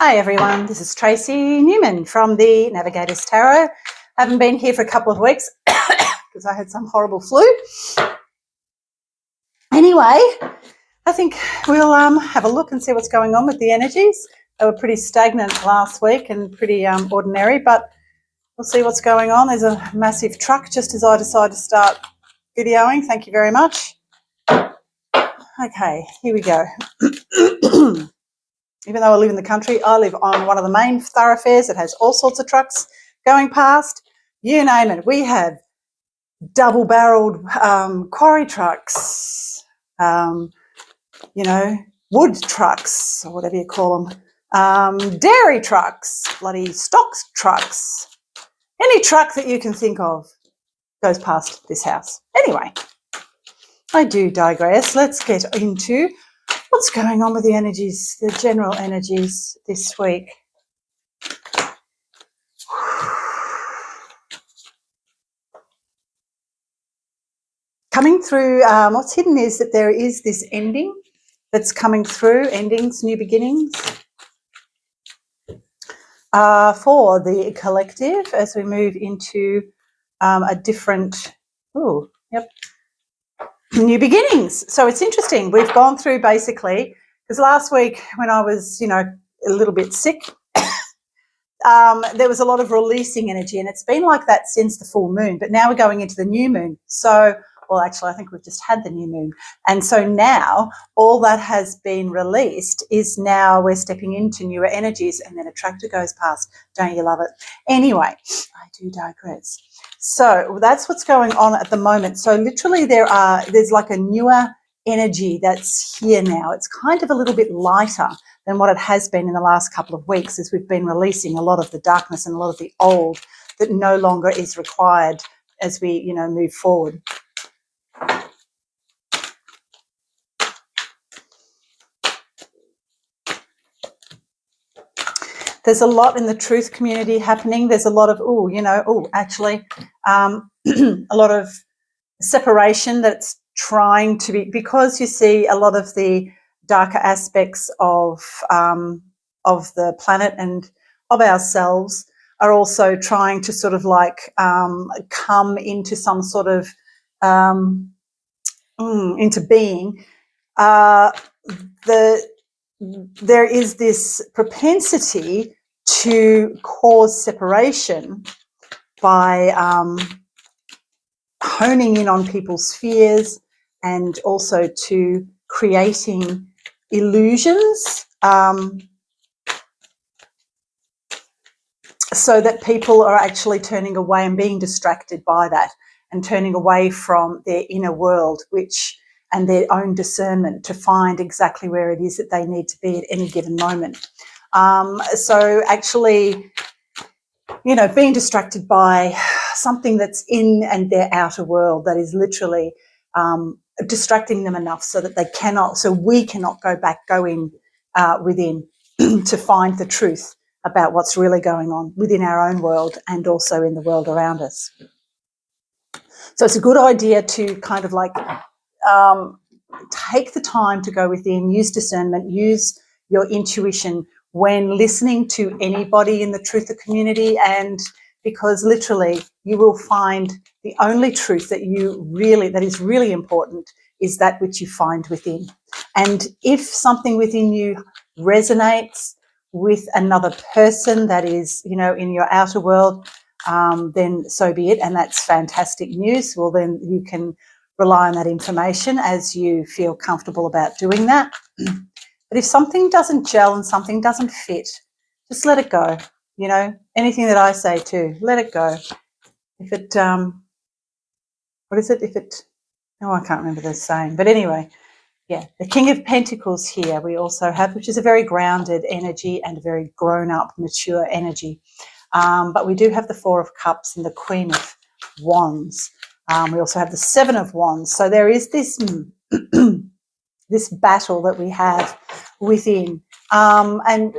Hi everyone, this is Tracy Newman from the Navigators Tarot. Haven't been here for a couple of weeks because I had some horrible flu. Anyway, I think we'll have a look and see what's going on with the energies. They were pretty stagnant last week and pretty ordinary, but we'll see what's going on. There's a massive truck just as I decide to start videoing. Thank you very much. Okay, here we go. Even though I live in the country, I live on one of the main thoroughfares that has all sorts of trucks going past. You name it. We have double-barrelled quarry trucks, wood trucks or whatever you call them, dairy trucks, bloody stock trucks. Any truck that you can think of goes past this house. Anyway, I do digress. Let's get into what's going on with the energies, the general energies this week. Coming through, what's hidden is that there is this ending that's coming through, endings, new beginnings, for the collective as we move into a different, new beginnings. So it's interesting. We've gone through basically, because last week when I was, a little bit sick, there was a lot of releasing energy, and it's been like that since the full moon, but now we're going into the new moon. So, well, actually, I think we've just had the new moon. And so now all that has been released is now we're stepping into newer energies, and then a tractor goes past. Don't you love it? Anyway, I do digress. So that's what's going on at the moment. So literally there's like a newer energy that's here now. It's kind of a little bit lighter than what it has been in the last couple of weeks as we've been releasing a lot of the darkness and a lot of the old that no longer is required as we, move forward. There's a lot in the truth community happening. There's a lot of, a lot of separation that's trying to be, because you see a lot of the darker aspects of the planet and of ourselves are also trying to sort of like come into some sort of into being. There is this propensity to cause separation by honing in on people's fears and also to creating illusions so that people are actually turning away and being distracted by that and turning away from their inner world, and their own discernment to find exactly where it is that they need to be at any given moment. So actually, being distracted by something that's in and their outer world that is literally distracting them enough so that we cannot go in within to find the truth about what's really going on within our own world and also in the world around us. So it's a good idea to kind of like take the time to go within, use discernment, use your intuition when listening to anybody in the truther community, and because literally you will find the only truth that is really important is that which you find within. And if something within you resonates with another person that is, in your outer world, then so be it, and that's fantastic news. Well, then you can rely on that information as you feel comfortable about doing that. But if something doesn't gel and something doesn't fit, just let it go. Anything that I say too, let it go. If it, what is it? I can't remember the saying. But anyway, yeah, the King of Pentacles here we also have, which is a very grounded energy and a very grown-up, mature energy. But we do have the Four of Cups and the Queen of Wands. We also have the Seven of Wands. So there is this this battle that we have within. And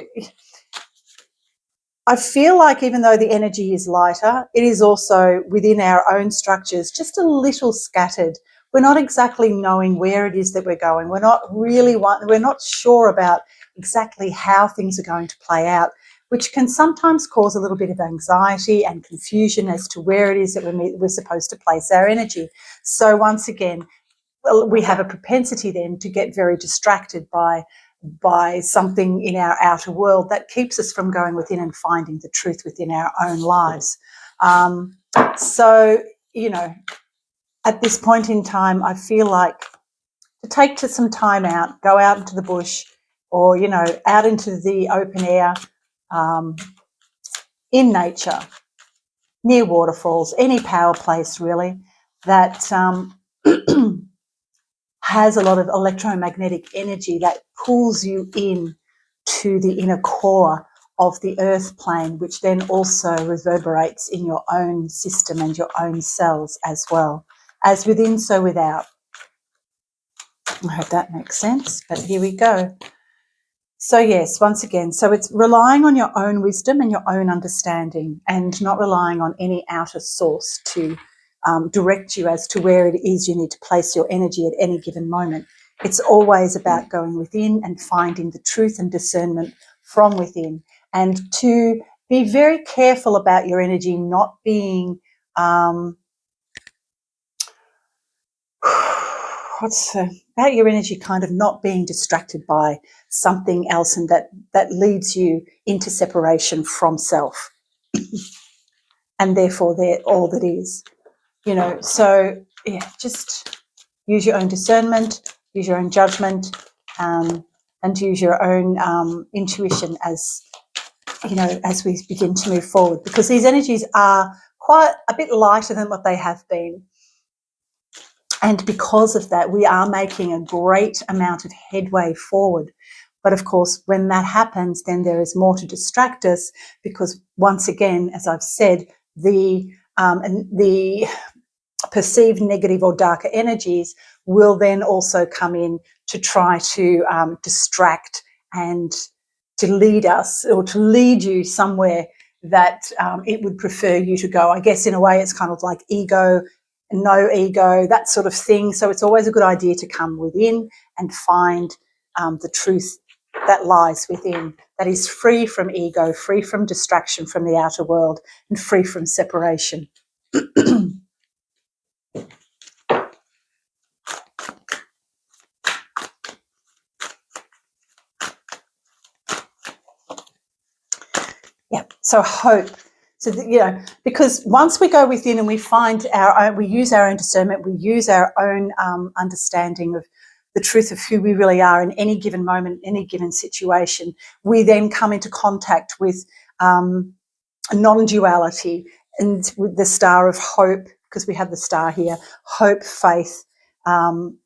I feel like even though the energy is lighter, it is also within our own structures just a little scattered. We're not exactly knowing where it is that we're going. We're not sure about exactly how things are going to play out, which can sometimes cause a little bit of anxiety and confusion as to where it is that we're supposed to place our energy. So once again, well, we have a propensity then to get very distracted by something in our outer world that keeps us from going within and finding the truth within our own lives. So, you know, at this point in time, I feel like to take some time out, go out into the bush or, you know, out into the open air, in nature, near waterfalls, any power place really that has a lot of electromagnetic energy that pulls you in to the inner core of the earth plane, which then also reverberates in your own system and your own cells as well. As within, so without. I hope that makes sense, but here we go. So yes, once again, so it's relying on your own wisdom and your own understanding and not relying on any outer source to direct you as to where it is you need to place your energy at any given moment. It's always about going within and finding the truth and discernment from within, and to be very careful about your energy not being about your energy kind of not being distracted by something else, and that leads you into separation from self and therefore they're all that is, you know. So yeah, just use your own discernment, use your own judgment, and use your own intuition as, you know, as we begin to move forward, because these energies are quite a bit lighter than what they have been. And because of that, we are making a great amount of headway forward. But of course, when that happens, then there is more to distract us, because once again, as I've said, the perceived negative or darker energies will then also come in to try to distract and to lead us, or to lead you somewhere that it would prefer you to go. I guess in a way it's kind of like ego, no ego, that sort of thing. So it's always a good idea to come within and find the truth that lies within, that is free from ego, free from distraction from the outer world, and free from separation. Yeah, so hope. So, you know, because once we go within and we find our own, we use our own discernment, we use our own understanding of the truth of who we really are in any given moment, any given situation, we then come into contact with non-duality and with the star of hope, because we have the star here, hope, faith, and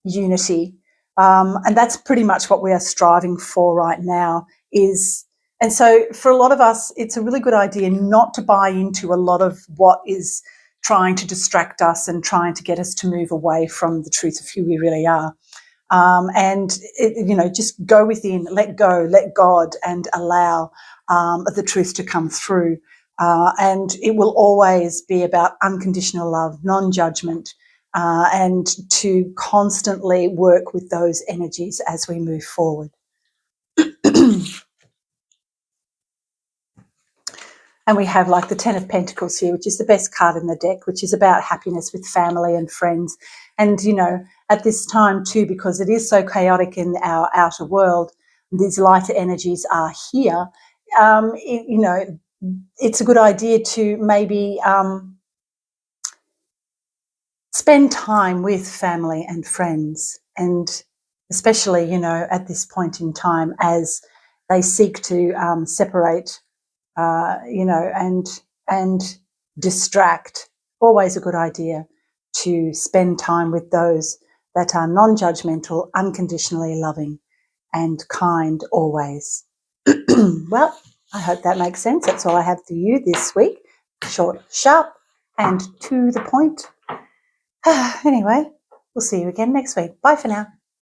unity. And that's pretty much what we are striving for right now is. And so for a lot of us, it's a really good idea not to buy into a lot of what is trying to distract us and trying to get us to move away from the truth of who we really are. You know, just go within, let go, let God, and allow the truth to come through. And it will always be about unconditional love, non-judgment, and to constantly work with those energies as we move forward. And we have like the 10 of Pentacles here, which is the best card in the deck, which is about happiness with family and friends. And, you know, at this time too, because it is so chaotic in our outer world, these lighter energies are here, you know, it's a good idea to maybe spend time with family and friends, and especially, you know, at this point in time as they seek to separate, you know, and distract. Always a good idea to spend time with those that are non-judgmental, unconditionally loving and kind always. Well, I hope that makes sense. That's all I have for you this week. Short, sharp, and to the point. Anyway, we'll see you again next week. Bye for now.